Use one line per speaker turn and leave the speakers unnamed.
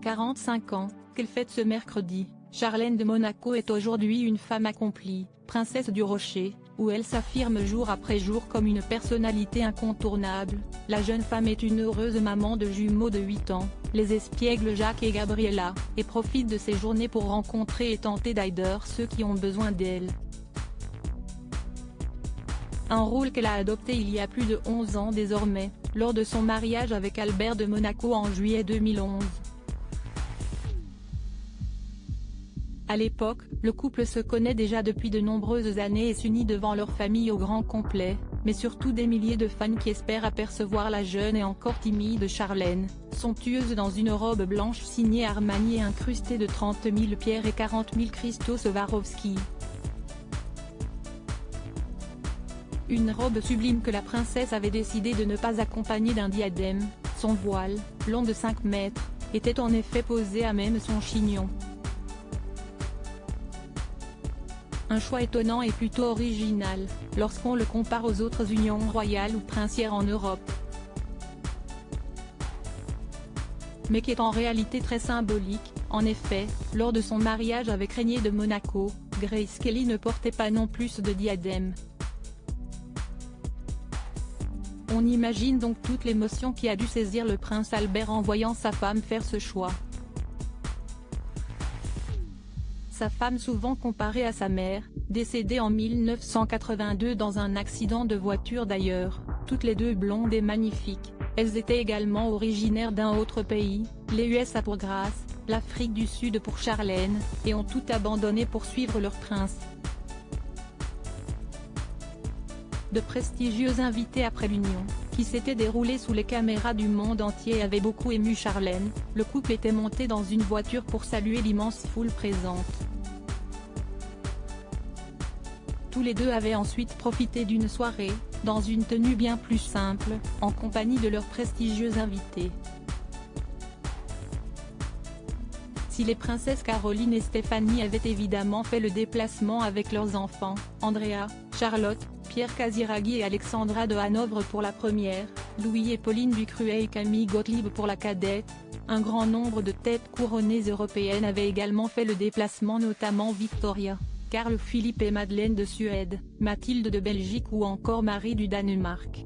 45 ans, qu'elle fête ce mercredi. Charlène de Monaco est aujourd'hui une femme accomplie, princesse du Rocher, où elle s'affirme jour après jour comme une personnalité incontournable. La jeune femme est une heureuse maman de jumeaux de 8 ans, les espiègles Jacques et Gabriella, et profite de ses journées pour rencontrer et tenter d'aider ceux qui ont besoin d'elle. Un rôle qu'elle a adopté il y a plus de 11 ans désormais, lors de son mariage avec Albert de Monaco en juillet 2011. À l'époque, le couple se connaît déjà depuis de nombreuses années et s'unit devant leur famille au grand complet, mais surtout des milliers de fans qui espèrent apercevoir la jeune et encore timide Charlène, somptueuse dans une robe blanche signée Armani et incrustée de 30 000 pierres et 40 000 cristaux Swarovski. Une robe sublime que la princesse avait décidé de ne pas accompagner d'un diadème. Son voile, long de 5 mètres, était en effet posé à même son chignon. Un choix étonnant et plutôt original, lorsqu'on le compare aux autres unions royales ou princières en Europe. Mais qui est en réalité très symbolique. En effet, lors de son mariage avec Régnier de Monaco, Grace Kelly ne portait pas non plus de diadème. On imagine donc toute l'émotion qui a dû saisir le prince Albert en voyant sa femme faire ce choix. Sa femme, souvent comparée à sa mère, décédée en 1982 dans un accident de voiture d'ailleurs, toutes les deux blondes et magnifiques, elles étaient également originaires d'un autre pays, les USA pour Grace, l'Afrique du Sud pour Charlène, et ont tout abandonné pour suivre leur prince. De prestigieux invités après l'union, qui s'était déroulée sous les caméras du monde entier, avaient beaucoup ému Charlène. Le couple était monté dans une voiture pour saluer l'immense foule présente. Tous les deux avaient ensuite profité d'une soirée, dans une tenue bien plus simple, en compagnie de leurs prestigieux invités. Si les princesses Caroline et Stéphanie avaient évidemment fait le déplacement avec leurs enfants, Andrea, Charlotte, Pierre Casiraghi et Alexandra de Hanovre pour la première, Louis et Pauline Ducruet et Camille Gottlieb pour la cadette, un grand nombre de têtes couronnées européennes avaient également fait le déplacement, notamment Victoria, Carl Philippe et Madeleine de Suède, Mathilde de Belgique ou encore Marie du Danemark.